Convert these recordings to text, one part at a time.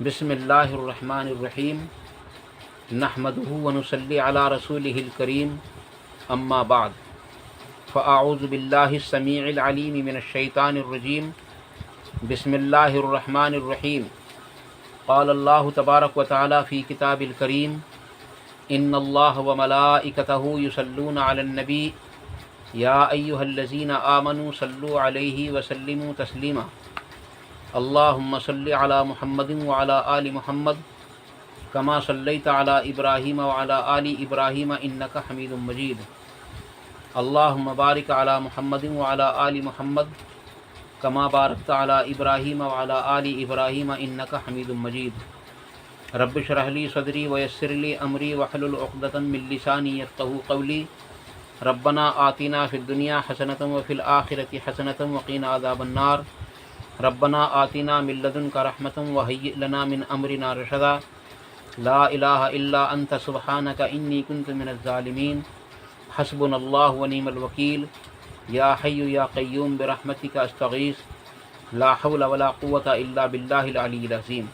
بسم اللہ الرحمن الرحیم نحمدہ ونصلی علی رسولہ الکریم اما بعد فاعوذ باللہ السمیع العلیم من الشیطان الرجیم بسم اللہ الرحمن الرحیم قال اللہ تبارک و تعالی فی کتاب الکریم ان اللہ وملائکتہ یصلون علی النبی یا ایہا الذین آمنوا صلوا علیہ وسلموا تسلیما اللہم صلی علی محمد وعلی آل محمد کما صلیت علی ابراہیم وعلی آل ابراہیم انک حمید مجید اللہم بارک علی محمد وعلی آل محمد کما بارکت علی ابراہیم وعلی آل ابراہیم انک حمید مجید رب اشرح لی صدری ویسر لی امری واحلل عقدۃ من لسانی یفقہوا قولی ربنا آتنا فی الدنیا حسنۃ وفی الآخرۃ حسنۃ وقنا عذاب النار ربنا آتنا من لدنک رحمۃ وہیئ لنا من امرنا رشدا لا الہ الا انت سبحانک انی کنت من الظالمین حسبنا اللہ ونعم الوکیل یا حی یا قیوم برحمتک استغیث لا حول ولا قوۃ الا باللہ العلی العظیم۔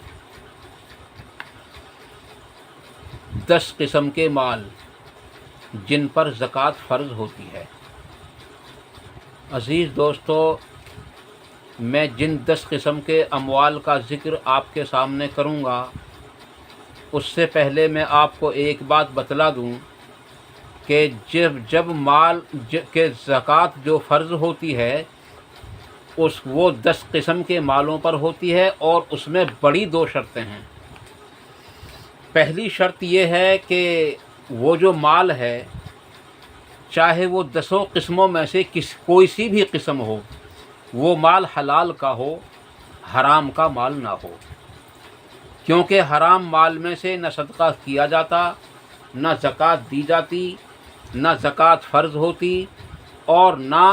10 قسم کے مال جن پر زکوٰۃ فرض ہوتی ہے۔ عزیز دوستو، میں جن 10 قسم کے اموال کا ذکر آپ کے سامنے کروں گا، اس سے پہلے میں آپ کو ایک بات بتلا دوں کہ جب مال کے زکوٰۃ جو فرض ہوتی ہے وہ 10 قسم کے مالوں پر ہوتی ہے، اور اس میں بڑی 2 شرطیں ہیں۔ پہلی شرط یہ ہے کہ وہ جو مال ہے، چاہے وہ 10 قسموں میں سے کوئی سی بھی قسم ہو، وہ مال حلال کا ہو، حرام کا مال نہ ہو، کیونکہ حرام مال میں سے نہ صدقہ کیا جاتا، نہ زکوٰۃ دی جاتی، نہ زکوٰۃ فرض ہوتی، اور نہ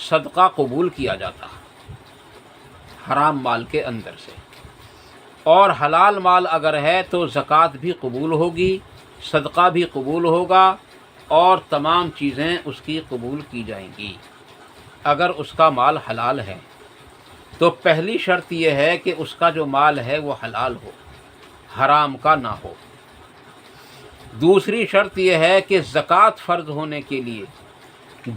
صدقہ قبول کیا جاتا حرام مال کے اندر سے۔ اور حلال مال اگر ہے تو زکوٰۃ بھی قبول ہوگی، صدقہ بھی قبول ہوگا، اور تمام چیزیں اس کی قبول کی جائیں گی اگر اس کا مال حلال ہے۔ تو پہلی شرط یہ ہے کہ اس کا جو مال ہے وہ حلال ہو، حرام کا نہ ہو۔ دوسری شرط یہ ہے کہ زکوٰۃ فرض ہونے کے لیے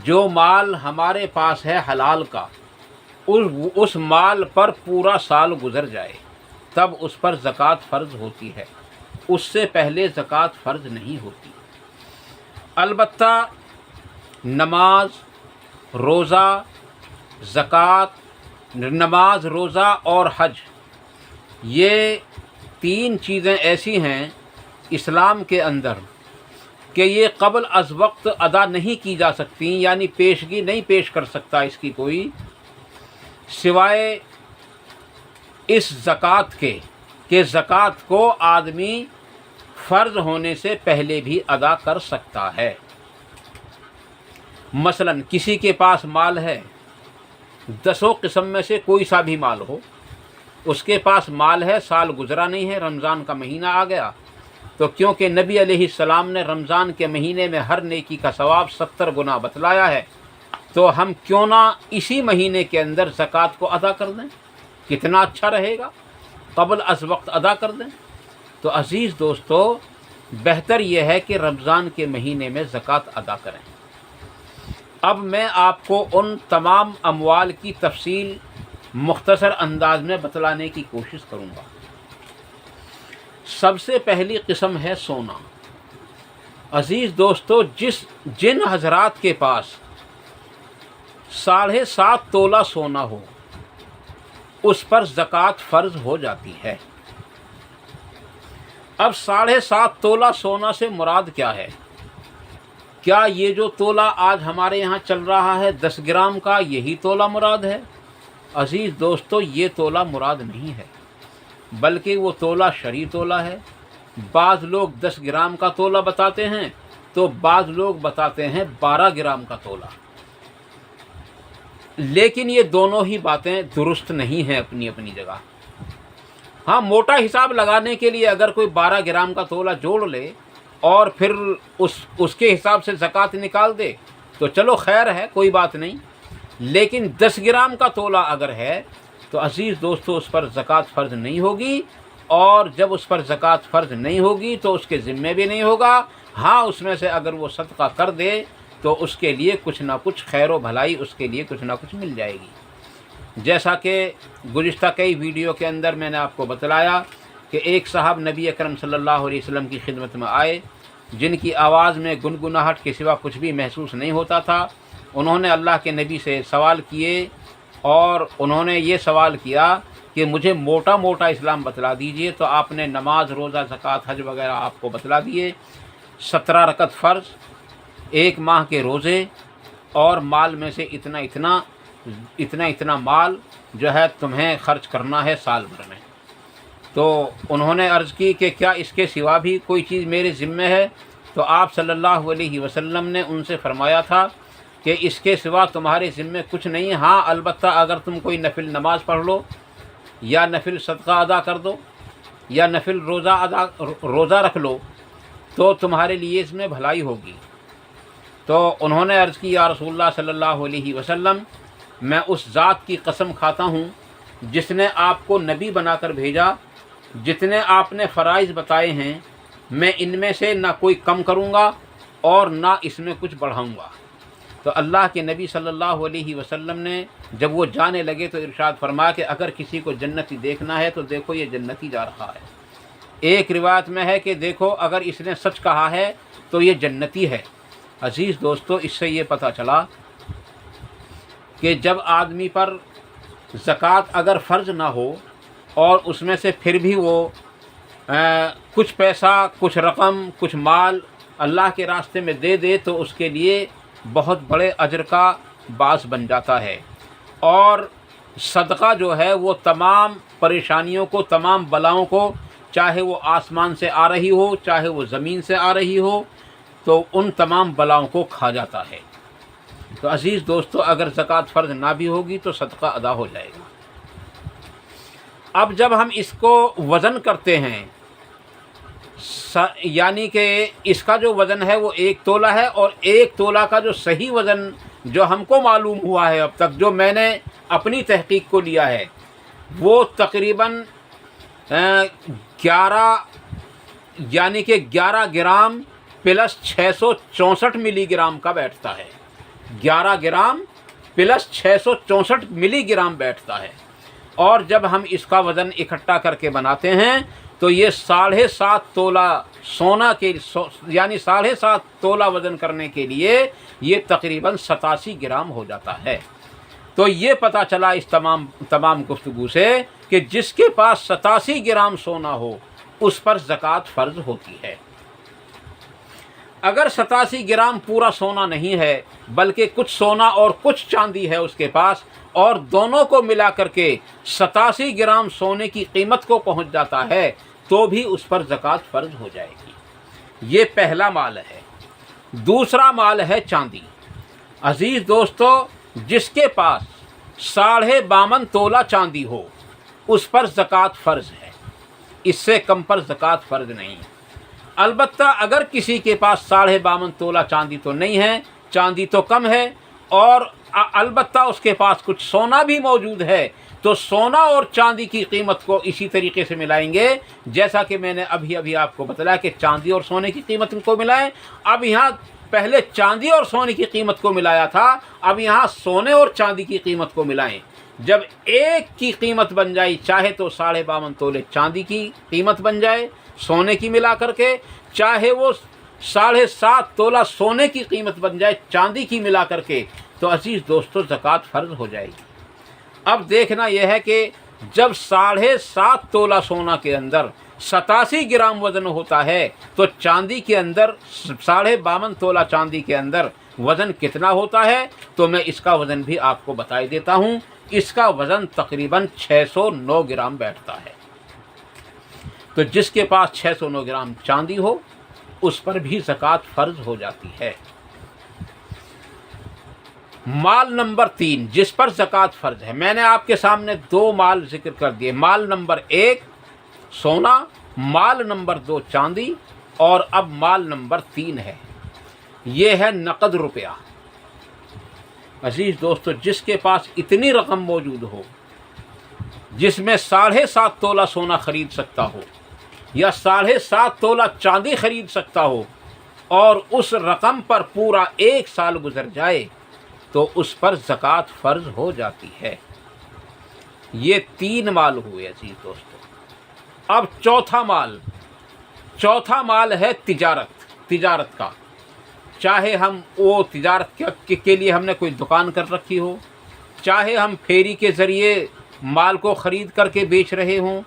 جو مال ہمارے پاس ہے حلال کا، اس مال پر پورا سال گزر جائے تب اس پر زکوٰۃ فرض ہوتی ہے، اس سے پہلے زکوٰۃ فرض نہیں ہوتی۔ البتہ نماز، روزہ، زکوٰۃ، نماز، روزہ اور حج، یہ 3 چیزیں ایسی ہیں اسلام کے اندر کہ یہ قبل از وقت ادا نہیں کی جا سکتی، یعنی پیشگی نہیں پیش کر سکتا اس کی کوئی، سوائے اس زکوٰۃ کے کہ زکوٰۃ کو آدمی فرض ہونے سے پہلے بھی ادا کر سکتا ہے۔ مثلا کسی کے پاس مال ہے، 10 قسم میں سے کوئی سا بھی مال ہو، اس کے پاس مال ہے، سال گزرا نہیں ہے، رمضان کا مہینہ آ گیا، تو کیونکہ نبی علیہ السلام نے رمضان کے مہینے میں ہر نیکی کا ثواب 70 گنا بتلایا ہے، تو ہم کیوں نہ اسی مہینے کے اندر زکوٰۃ کو ادا کر دیں؟ کتنا اچھا رہے گا، قبل از وقت ادا کر دیں۔ تو عزیز دوستو، بہتر یہ ہے کہ رمضان کے مہینے میں زکوٰۃ ادا کریں۔ اب میں آپ کو ان تمام اموال کی تفصیل مختصر انداز میں بتلانے کی کوشش کروں گا۔ سب سے پہلی قسم ہے سونا۔ عزیز دوستو، جن حضرات کے پاس 7.5 تولہ سونا ہو، اس پر زکوٰۃ فرض ہو جاتی ہے۔ اب 7.5 تولہ سونا سے مراد کیا ہے؟ کیا یہ جو تولہ آج ہمارے یہاں چل رہا ہے 10 گرام کا، یہی تولہ مراد ہے؟ عزیز دوستو، یہ تولہ مراد نہیں ہے، بلکہ وہ تولہ شرعی تولہ ہے۔ بعض لوگ 10 گرام کا تولہ بتاتے ہیں، تو بعض لوگ بتاتے ہیں 12 گرام کا تولہ، لیکن یہ دونوں ہی باتیں درست نہیں ہیں اپنی اپنی جگہ۔ ہاں، موٹا حساب لگانے کے لیے اگر کوئی 12 گرام کا تولہ جوڑ لے اور پھر اس کے حساب سے زکوٰۃ نکال دے تو چلو خیر ہے، کوئی بات نہیں، لیکن 10 گرام کا تولہ اگر ہے تو عزیز دوستو اس پر زکوٰۃ فرض نہیں ہوگی، اور جب اس پر زکوٰۃ فرض نہیں ہوگی تو اس کے ذمے بھی نہیں ہوگا۔ ہاں اس میں سے اگر وہ صدقہ کر دے تو اس کے لیے کچھ نہ کچھ خیر و بھلائی اس کے لیے کچھ نہ کچھ مل جائے گی۔ جیسا کہ گزشتہ کئی ویڈیو کے اندر میں نے آپ کو بتلایا کہ ایک صاحب نبی اکرم صلی اللہ علیہ وسلم کی خدمت میں آئے جن کی آواز میں گنگناہٹ کے سوا کچھ بھی محسوس نہیں ہوتا تھا۔ انہوں نے اللہ کے نبی سے سوال کیے اور انہوں نے یہ سوال کیا کہ مجھے موٹا موٹا اسلام بتلا دیجئے، تو آپ نے نماز، روزہ، زکوٰۃ، حج وغیرہ آپ کو بتلا دیے۔ 17 رکعت فرض، 1 ماہ کے روزے، اور مال میں سے اتنا مال جو ہے تمہیں خرچ کرنا ہے سال بھر میں۔ تو انہوں نے عرض کی کہ کیا اس کے سوا بھی کوئی چیز میرے ذمے ہے؟ تو آپ صلی اللہ علیہ وسلم نے ان سے فرمایا تھا کہ اس کے سوا تمہارے ذمے کچھ نہیں، ہاں البتہ اگر تم کوئی نفل نماز پڑھ لو یا نفل صدقہ ادا کر دو یا نفل روزہ رکھ لو تو تمہارے لیے اس میں بھلائی ہوگی۔ تو انہوں نے عرض کی یا رسول اللہ صلی اللہ علیہ وسلم، میں اس ذات کی قسم کھاتا ہوں جس نے آپ کو نبی بنا کر بھیجا، جتنے آپ نے فرائض بتائے ہیں میں ان میں سے نہ کوئی کم کروں گا اور نہ اس میں کچھ بڑھاؤں گا۔ تو اللہ کے نبی صلی اللہ علیہ وسلم نے جب وہ جانے لگے تو ارشاد فرمایا کہ اگر کسی کو جنتی دیکھنا ہے تو دیکھو یہ جنتی جا رہا ہے۔ ایک روایت میں ہے کہ دیکھو اگر اس نے سچ کہا ہے تو یہ جنتی ہے۔ عزیز دوستو، اس سے یہ پتہ چلا کہ جب آدمی پر زکوٰۃ اگر فرض نہ ہو اور اس میں سے پھر بھی وہ کچھ پیسہ، کچھ رقم، کچھ مال اللہ کے راستے میں دے دے تو اس کے لیے بہت بڑے اجر کا باعث بن جاتا ہے۔ اور صدقہ جو ہے وہ تمام پریشانیوں کو، تمام بلاؤں کو، چاہے وہ آسمان سے آ رہی ہو چاہے وہ زمین سے آ رہی ہو، تو ان تمام بلاؤں کو کھا جاتا ہے۔ تو عزیز دوستو، اگر زکوٰۃ فرض نہ بھی ہوگی تو صدقہ ادا ہو جائے گا۔ اب جب ہم اس کو وزن کرتے ہیں، یعنی کہ اس کا جو وزن ہے وہ 1 تولہ ہے، اور 1 تولہ کا جو صحیح وزن جو ہم کو معلوم ہوا ہے اب تک، جو میں نے اپنی تحقیق کو لیا ہے، وہ تقریباً 11 گرام پلس 664 ملی گرام کا بیٹھتا ہے۔ 11 گرام پلس 664 ملی گرام بیٹھتا ہے۔ اور جب ہم اس کا وزن اکٹھا کر کے بناتے ہیں تو یہ 7.5 تولہ سونا کے، یعنی 7.5 تولہ وزن کرنے کے لیے یہ تقریباً 87 گرام ہو جاتا ہے۔ تو یہ پتہ چلا اس تمام گفتگو سے کہ جس کے پاس 87 گرام سونا ہو اس پر زکوٰۃ فرض ہوتی ہے۔ اگر 87 گرام پورا سونا نہیں ہے بلکہ کچھ سونا اور کچھ چاندی ہے اس کے پاس، اور دونوں کو ملا کر کے 87 گرام سونے کی قیمت کو پہنچ جاتا ہے تو بھی اس پر زکوٰۃ فرض ہو جائے گی۔ یہ پہلا مال ہے۔ دوسرا مال ہے چاندی۔ عزیز دوستو، جس کے پاس 52.5 تولہ چاندی ہو اس پر زکوٰۃ فرض ہے، اس سے کم پر زکوٰۃ فرض نہیں۔ البتہ اگر کسی کے پاس 52.5 تولہ چاندی تو نہیں ہے، چاندی تو کم ہے، اور البتہ اس کے پاس کچھ سونا بھی موجود ہے، تو سونا اور چاندی کی قیمت کو اسی طریقے سے ملائیں گے جیسا کہ میں نے ابھی آپ کو بتلایا کہ چاندی اور سونے کی قیمت کو ملائیں۔ اب یہاں پہلے چاندی اور سونے کی قیمت کو ملایا تھا، اب یہاں سونے اور چاندی کی قیمت کو ملائیں۔ جب ایک کی قیمت بن جائے، چاہے تو 52.5 تولے چاندی کی قیمت بن جائے سونے کی ملا کر کے، چاہے وہ 7.5 تولہ سونے کی قیمت بن جائے چاندی کی ملا کر کے، تو عزیز دوستو زکوٰۃ فرض ہو جائے گی۔ اب دیکھنا یہ ہے کہ جب 7.5 تولہ سونا کے اندر 87 گرام وزن ہوتا ہے تو چاندی کے اندر 52.5 تولہ چاندی کے اندر وزن کتنا ہوتا ہے، تو میں اس کا وزن بھی آپ کو بتا دیتا ہوں۔ اس کا وزن تقریباً 609 گرام بیٹھتا ہے۔ تو جس کے پاس 609 گرام چاندی ہو اس پر بھی زکوٰۃ فرض ہو جاتی ہے۔ مال نمبر 3 جس پر زکوٰۃ فرض ہے، میں نے آپ کے سامنے 2 مال ذکر کر دیے۔ مال نمبر 1 سونا، مال نمبر 2 چاندی، اور اب مال نمبر 3 ہے، یہ ہے نقد روپیہ۔ عزیز دوستو، جس کے پاس اتنی رقم موجود ہو جس میں 7.5 تولہ سونا خرید سکتا ہو یا 7.5 تولہ چاندی خرید سکتا ہو اور اس رقم پر پورا 1 سال گزر جائے تو اس پر زکوٰۃ فرض ہو جاتی ہے۔ یہ 3 مال ہوئے عزیز دوستو۔ اب چوتھا مال ہے تجارت کا، چاہے ہم وہ تجارت کے لیے ہم نے کوئی دکان کر رکھی ہو، چاہے ہم پھیری کے ذریعے مال کو خرید کر کے بیچ رہے ہوں،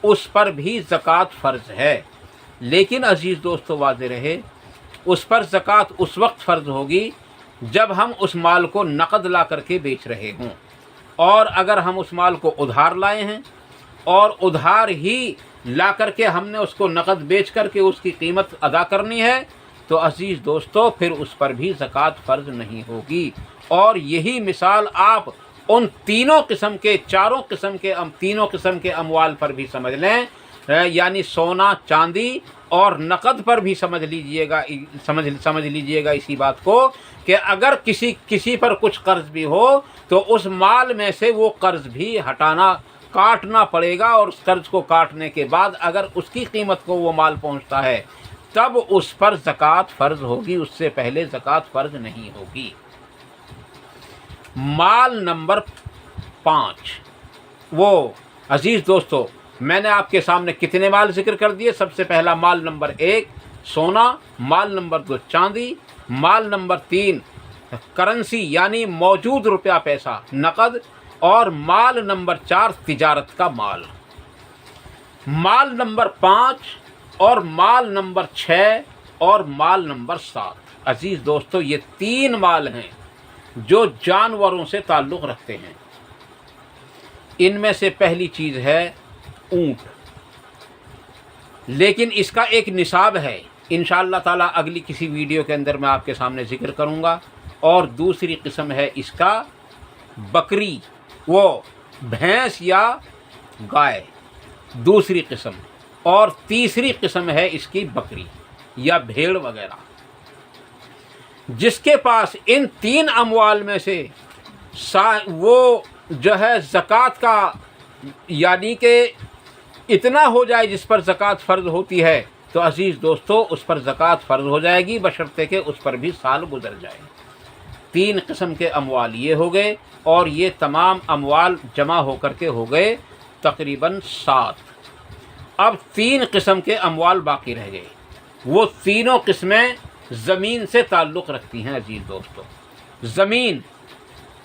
اس پر بھی زکوٰۃ فرض ہے۔ لیکن عزیز دوستو واضح رہے، اس پر زکوٰۃ اس وقت فرض ہوگی جب ہم اس مال کو نقد لا کر کے بیچ رہے ہوں، اور اگر ہم اس مال کو ادھار لائے ہیں اور ادھار ہی لا کر کے ہم نے اس کو نقد بیچ کر کے اس کی قیمت ادا کرنی ہے تو عزیز دوستو پھر اس پر بھی زکوٰۃ فرض نہیں ہوگی۔ اور یہی مثال آپ ان تینوں قسم کے اموال پر بھی سمجھ لیں، یعنی سونا، چاندی اور نقد پر بھی سمجھ لیجئے گا اسی بات کو کہ اگر کسی پر کچھ قرض بھی ہو تو اس مال میں سے وہ قرض بھی کاٹنا پڑے گا، اور اس قرض کو کاٹنے کے بعد اگر اس کی قیمت کو وہ مال پہنچتا ہے تب اس پر زکوٰۃ فرض ہوگی، اس سے پہلے زکوٰۃ فرض نہیں ہوگی۔ مال نمبر 5، وہ عزیز دوستو میں نے آپ کے سامنے کتنے مال ذکر کر دیے؟ سب سے پہلا مال نمبر 1 سونا، مال نمبر 2 چاندی، مال نمبر 3 کرنسی یعنی موجود روپیہ پیسہ نقد، اور مال نمبر 4 تجارت کا مال۔ مال نمبر 5 اور مال نمبر 6 اور مال نمبر 7 عزیز دوستو یہ 3 مال ہیں جو جانوروں سے تعلق رکھتے ہیں۔ ان میں سے پہلی چیز ہے اونٹ، لیکن اس کا ایک نصاب ہے، انشاءاللہ تعالیٰ اگلی کسی ویڈیو کے اندر میں آپ کے سامنے ذکر کروں گا۔ اور دوسری قسم ہے اس کا بکری، وہ بھینس یا گائے دوسری قسم، اور تیسری قسم ہے اس کی بکری یا بھیڑ وغیرہ۔ جس کے پاس ان 3 اموال میں سے وہ جو ہے زکوٰۃ کا یعنی کہ اتنا ہو جائے جس پر زکوٰۃ فرض ہوتی ہے تو عزیز دوستو اس پر زکوٰۃ فرض ہو جائے گی، بشرطے کہ اس پر بھی سال گزر جائے۔ 3 قسم کے اموال یہ ہو گئے، اور یہ تمام اموال جمع ہو کر کے ہو گئے تقریباً 7۔ اب 3 قسم کے اموال باقی رہ گئے، وہ تینوں قسمیں زمین سے تعلق رکھتی ہیں عزیز دوستو۔ زمین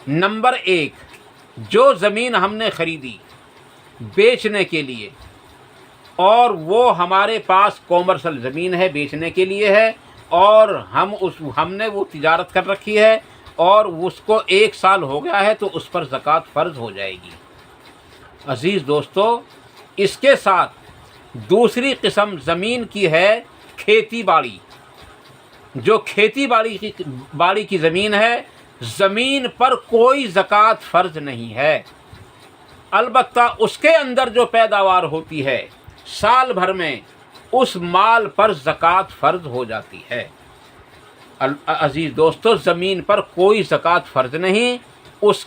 نمبر 1، جو زمین ہم نے خریدی بیچنے کے لیے، اور وہ ہمارے پاس کامرشل زمین ہے، بیچنے کے لیے ہے، اور ہم نے وہ تجارت کر رکھی ہے اور اس کو 1 سال ہو گیا ہے تو اس پر زکوٰۃ فرض ہو جائے گی۔ عزیز دوستو اس کے ساتھ دوسری قسم زمین کی ہے کھیتی باڑی۔ جو کھیتی باڑی کی زمین ہے، زمین پر کوئی زکوٰۃ فرض نہیں ہے، البتہ اس کے اندر جو پیداوار ہوتی ہے سال بھر میں اس مال پر زکوٰۃ فرض ہو جاتی ہے۔ عزیز دوستو زمین پر کوئی زکوٰۃ فرض نہیں، اس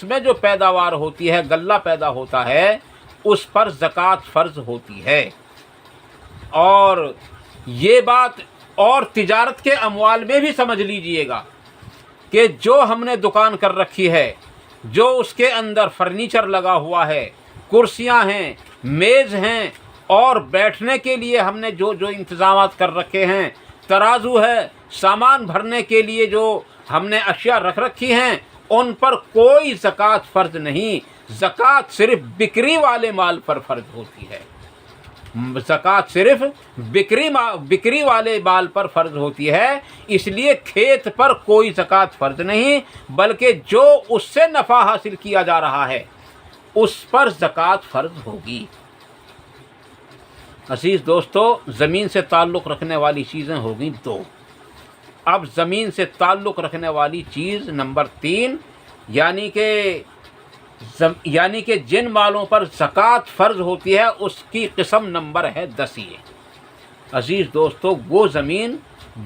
میں جو پیداوار ہوتی ہے، غلہ پیدا ہوتا ہے، اس پر زکوٰۃ فرض ہوتی ہے۔ اور یہ بات اور تجارت کے اموال میں بھی سمجھ لیجئے گا کہ جو ہم نے دکان کر رکھی ہے، جو اس کے اندر فرنیچر لگا ہوا ہے، کرسیاں ہیں، میز ہیں، اور بیٹھنے کے لیے ہم نے جو انتظامات کر رکھے ہیں، ترازو ہے، سامان بھرنے کے لیے جو ہم نے اشیاء رکھ رکھی ہیں، ان پر کوئی زکوٰۃ فرض نہیں، زکوٰۃ صرف بکری والے مال پر فرض ہوتی ہے۔ زکوٰۃ صرف بکری والے مال پر فرض ہوتی ہے، اس لیے کھیت پر کوئی زکوٰۃ فرض نہیں، بلکہ جو اس سے نفع حاصل کیا جا رہا ہے اس پر زکوٰۃ فرض ہوگی۔ عزیز دوستو زمین سے تعلق رکھنے والی چیزیں ہوگی 2۔ اب زمین سے تعلق رکھنے والی چیز نمبر 3، یعنی کہ جن مالوں پر زکوٰۃ فرض ہوتی ہے اس کی قسم نمبر ہے 10۔ عزیز دوستو وہ زمین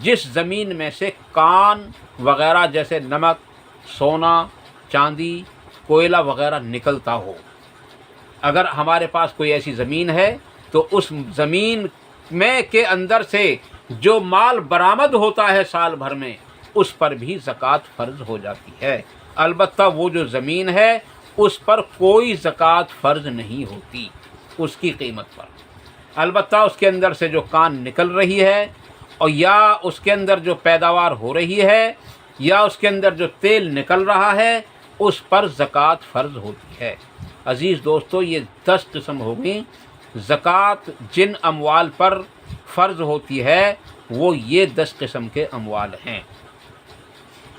جس زمین میں سے کان وغیرہ جیسے نمک، سونا، چاندی، کوئلہ وغیرہ نکلتا ہو، اگر ہمارے پاس کوئی ایسی زمین ہے تو اس زمین میں کے اندر سے جو مال برآمد ہوتا ہے سال بھر میں اس پر بھی زکوٰۃ فرض ہو جاتی ہے۔ البتہ وہ جو زمین ہے اس پر کوئی زکوٰۃ فرض نہیں ہوتی اس کی قیمت پر، البتہ اس کے اندر سے جو کان نکل رہی ہے اور یا اس کے اندر جو پیداوار ہو رہی ہے یا اس کے اندر جو تیل نکل رہا ہے اس پر زکوٰۃ فرض ہوتی ہے۔ عزیز دوستو، یہ 10 قسم ہو گئیں۔ زکوٰۃ جن اموال پر فرض ہوتی ہے وہ یہ 10 قسم کے اموال ہیں۔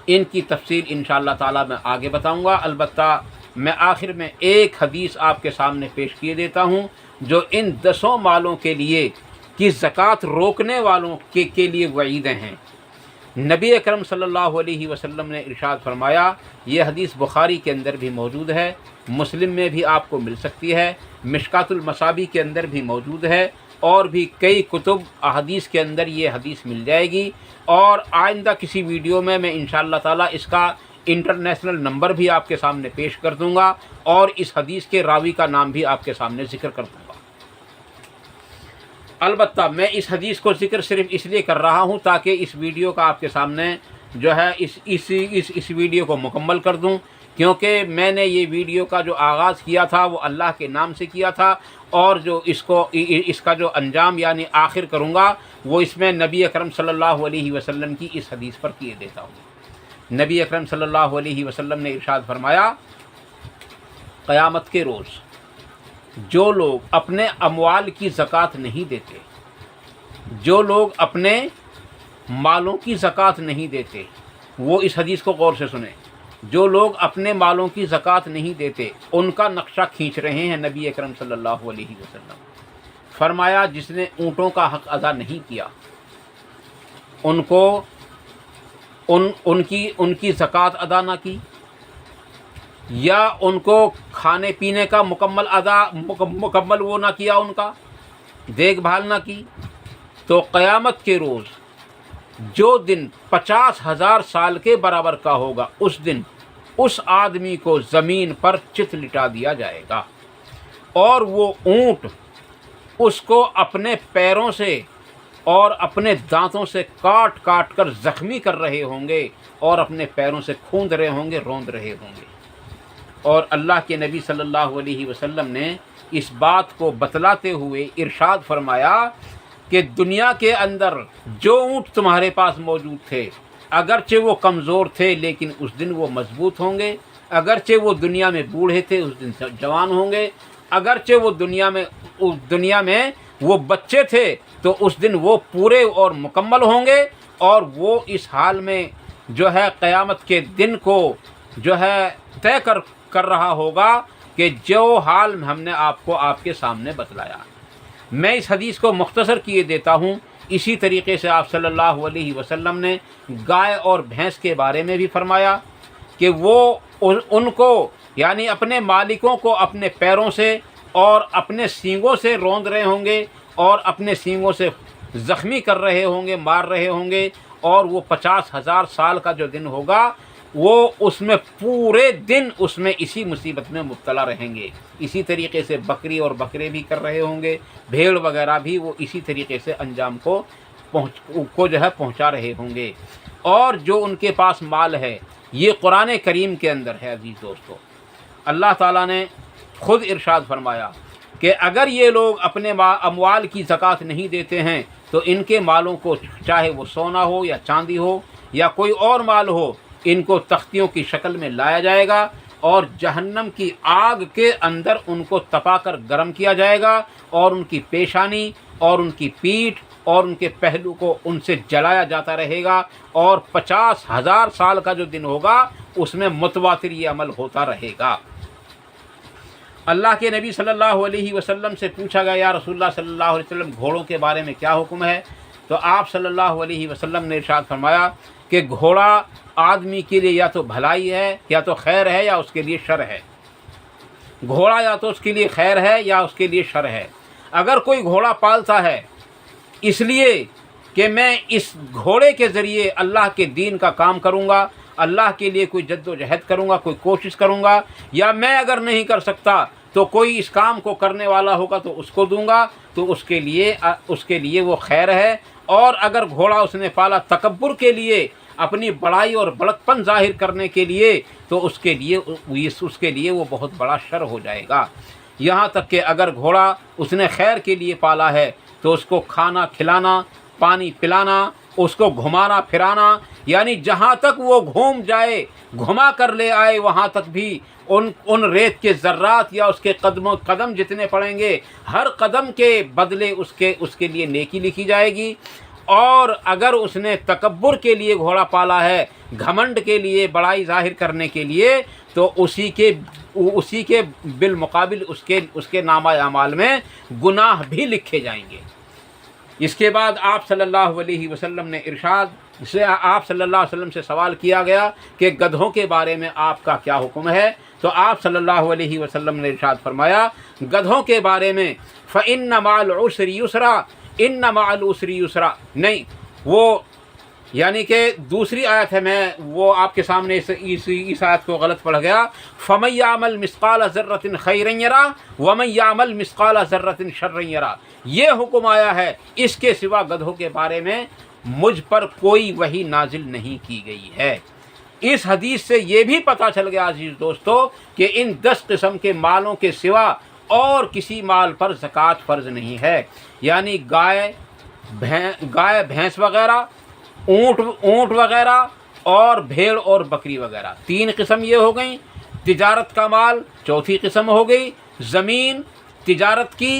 ان کی تفصیل انشاءاللہ تعالیٰ میں آگے بتاؤں گا، البتہ میں آخر میں ایک حدیث آپ کے سامنے پیش کیے دیتا ہوں جو ان 10 مالوں کے لیے کہ زکوٰۃ روکنے والوں کے لیے وعیدیں ہیں۔ نبی اکرم صلی اللہ علیہ وسلم نے ارشاد فرمایا، یہ حدیث بخاری کے اندر بھی موجود ہے، مسلم میں بھی آپ کو مل سکتی ہے، مشکات المصابیح کے اندر بھی موجود ہے، اور بھی کئی کتب احادیث کے اندر یہ حدیث مل جائے گی، اور آئندہ کسی ویڈیو میں انشاءاللہ تعالیٰ اس کا انٹرنیشنل نمبر بھی آپ کے سامنے پیش کر دوں گا اور اس حدیث کے راوی کا نام بھی آپ کے سامنے ذکر کر دوں گا۔ البتہ میں اس حدیث کو ذکر صرف اس لیے کر رہا ہوں تاکہ اس ویڈیو کا آپ کے سامنے جو ہے اس ویڈیو کو مکمل کر دوں، کیونکہ میں نے یہ ویڈیو کا جو آغاز کیا تھا وہ اللہ کے نام سے کیا تھا، اور جو اس کا جو انجام یعنی آخر کروں گا وہ اس میں نبی اکرم صلی اللہ علیہ وسلم کی اس حدیث پر کیے دیتا ہوں۔ نبی اکرم صلی اللہ علیہ وسلم نے ارشاد فرمایا، قیامت کے روز جو لوگ اپنے اموال کی زکوٰۃ نہیں دیتے، جو لوگ اپنے مالوں کی زکوٰۃ نہیں دیتے، وہ اس حدیث کو غور سے سنیں، جو لوگ اپنے مالوں کی زکوٰۃ نہیں دیتے ان کا نقشہ کھینچ رہے ہیں نبی اکرم صلی اللہ علیہ وسلم۔ فرمایا جس نے اونٹوں کا حق ادا نہیں کیا ان کو ان کی زکوٰۃ ادا نہ کی، یا ان کو کھانے پینے کا مکمل وہ نہ کیا، ان کا دیکھ بھال نہ کی، تو قیامت کے روز جو دن 50,000 سال کے برابر کا ہوگا اس دن اس آدمی کو زمین پر چت لٹا دیا جائے گا، اور وہ اونٹ اس کو اپنے پیروں سے اور اپنے دانتوں سے کاٹ کاٹ کر زخمی کر رہے ہوں گے اور اپنے پیروں سے کھوند رہے ہوں گے، روند رہے ہوں گے۔ اور اللہ کے نبی صلی اللہ علیہ وسلم نے اس بات کو بتلاتے ہوئے ارشاد فرمایا کہ دنیا کے اندر جو اونٹ تمہارے پاس موجود تھے اگرچہ وہ کمزور تھے لیکن اس دن وہ مضبوط ہوں گے، اگرچہ وہ دنیا میں بوڑھے تھے اس دن جوان ہوں گے، اگرچہ وہ دنیا میں وہ بچے تھے تو اس دن وہ پورے اور مکمل ہوں گے، اور وہ اس حال میں جو ہے قیامت کے دن کو جو ہے طے کر رہا ہوگا کہ جو حال ہم نے آپ کو آپ کے سامنے بتلایا۔ میں اس حدیث کو مختصر کیے دیتا ہوں۔ اسی طریقے سے آپ صلی اللہ علیہ وسلم نے گائے اور بھینس کے بارے میں بھی فرمایا کہ وہ ان کو یعنی اپنے مالکوں کو اپنے پیروں سے اور اپنے سینگوں سے روند رہے ہوں گے اور اپنے سینگوں سے زخمی کر رہے ہوں گے، مار رہے ہوں گے، اور وہ 50,000 سال کا جو دن ہوگا وہ اس میں پورے دن اس میں اسی مصیبت میں مبتلا رہیں گے۔ اسی طریقے سے بکری اور بکرے بھی کر رہے ہوں گے، بھیڑ وغیرہ بھی وہ اسی طریقے سے انجام کو جو ہے پہنچا رہے ہوں گے۔ اور جو ان کے پاس مال ہے یہ قرآن کریم کے اندر ہے۔ عزیز دوستو، اللہ تعالیٰ نے خود ارشاد فرمایا کہ اگر یہ لوگ اپنے اموال کی زکوٰۃ نہیں دیتے ہیں تو ان کے مالوں کو چاہے وہ سونا ہو یا چاندی ہو یا کوئی اور مال ہو، ان کو تختیوں کی شکل میں لایا جائے گا اور جہنم کی آگ کے اندر ان کو تپا کر گرم کیا جائے گا، اور ان کی پیشانی اور ان کی پیٹھ اور ان کے پہلو کو ان سے جلایا جاتا رہے گا، اور 50,000 سال کا جو دن ہوگا اس میں متواتر یہ عمل ہوتا رہے گا۔ اللہ کے نبی صلی اللہ علیہ وسلم سے پوچھا گیا، یا رسول اللہ صلی اللہ علیہ وسلم گھوڑوں کے بارے میں کیا حکم ہے؟ تو آپ صلی اللہ علیہ وسلم نے ارشاد فرمایا کہ گھوڑا آدمی کے لیے یا تو بھلائی ہے یا تو خیر ہے یا اس کے لیے شر ہے۔ گھوڑا یا تو اس کے لیے خیر ہے یا اس کے لیے شر ہے۔ اگر کوئی گھوڑا پالتا ہے اس لیے کہ میں اس گھوڑے کے ذریعے اللہ کے دین کا کام کروں گا، اللہ کے لیے کوئی جد و جہد کروں گا، کوئی کوشش کروں گا، یا میں اگر نہیں کر سکتا تو کوئی اس کام کو کرنے والا ہوگا تو اس کو دوں گا، تو اس کے لیے وہ خیر ہے۔ اور اگر گھوڑا اس نے پالا تکبر کے لیے، اپنی بڑائی اور بڑک پن ظاہر کرنے کے لیے، تو اس کے لیے وہ بہت بڑا شر ہو جائے گا۔ یہاں تک کہ اگر گھوڑا اس نے خیر کے لیے پالا ہے تو اس کو کھانا کھلانا، پانی پلانا، اس کو گھمانا پھرانا، یعنی جہاں تک وہ گھوم جائے، گھما کر لے آئے، وہاں تک بھی ان ریت کے ذرات یا اس کے قدم جتنے پڑیں گے، ہر قدم کے بدلے اس کے لیے نیکی لکھی جائے گی۔ اور اگر اس نے تکبر کے لیے گھوڑا پالا ہے، گھمنڈ کے لیے، بڑائی ظاہر کرنے کے لیے، تو اسی کے بالمقابل اس کے نامہ اعمال میں گناہ بھی لکھے جائیں گے۔ اس کے بعد آپ صلی اللہ علیہ وسلم نے آپ صلی اللہ علیہ وسلم سے سوال کیا گیا کہ گدھوں کے بارے میں آپ کا کیا حکم ہے؟ تو آپ صلی اللہ علیہ وسلم نے ارشاد فرمایا گدھوں کے بارے میں فَإِنَّ مَعَ الْعُسْرِ يُسْرًا إِنَّ مَعَ الْعُسْرِ يُسْرًا، نہیں، وہ یعنی کہ دوسری آیت ہے، میں وہ آپ کے سامنے اس آیت کو غلط پڑھ گیا۔ فَمَن يَعْمَلْ مِثْقَالَ ذَرَّةٍ خَيْرًا يَرَهُ وَمَن يَعْمَلْ مِثْقَالَ ذَرَّةٍ شَرًّا يَرَهُ، یہ حکم آیا ہے۔ اس کے سوا گدھوں کے بارے میں مجھ پر کوئی وحی نازل نہیں کی گئی ہے۔ اس حدیث سے یہ بھی پتہ چل گیا عزیز دوستو کہ ان 10 قسم کے مالوں کے سوا اور کسی مال پر زکوٰۃ فرض نہیں ہے، یعنی گائے بھینس وغیرہ، اونٹ وغیرہ، اور بھیڑ اور بکری وغیرہ، 3 قسم یہ ہو گئیں۔ تجارت کا مال 4تھی قسم ہو گئی۔ زمین تجارت کی،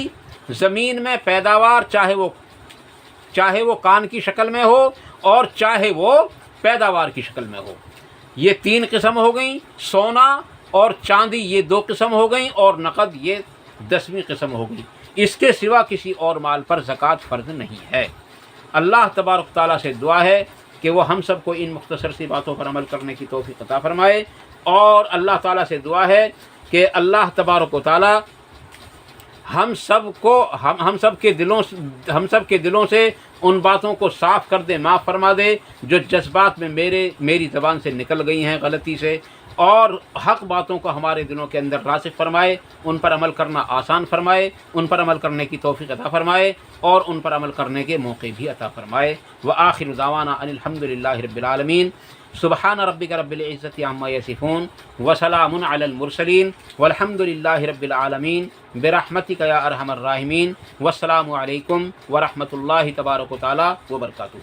زمین میں پیداوار چاہے وہ کان کی شکل میں ہو اور چاہے وہ پیداوار کی شکل میں ہو، یہ 3 قسم ہو گئیں۔ سونا اور چاندی یہ 2 قسم ہو گئیں، اور نقد یہ 10ویں قسم ہو گئی۔ اس کے سوا کسی اور مال پر زکوٰۃ فرض نہیں ہے۔ اللہ تبارک تعالیٰ سے دعا ہے کہ وہ ہم سب کو ان مختصر سی باتوں پر عمل کرنے کی توفیق عطا فرمائے، اور اللہ تعالیٰ سے دعا ہے کہ اللہ تبارک و تعالیٰ ہم سب کے دلوں سے ان باتوں کو صاف کر دے، معاف فرما دے جو جذبات میں میری زبان سے نکل گئی ہیں غلطی سے، اور حق باتوں کو ہمارے دلوں کے اندر راسخ فرمائے، ان پر عمل کرنا آسان فرمائے، ان پر عمل کرنے کی توفیق عطا فرمائے، اور ان پر عمل کرنے کے موقع بھی عطا فرمائے۔ وآخر دعوانا ان الحمد للہ رب العالمین۔ سبحان ربک رب العزت عما یصفون وسلام علی المرسلین والحمد للہ رب العالمین برحمتک یا ارحم الراحمین۔ والسلام علیکم ورحمۃ اللہ تبارک و تعالی وبرکاتہ۔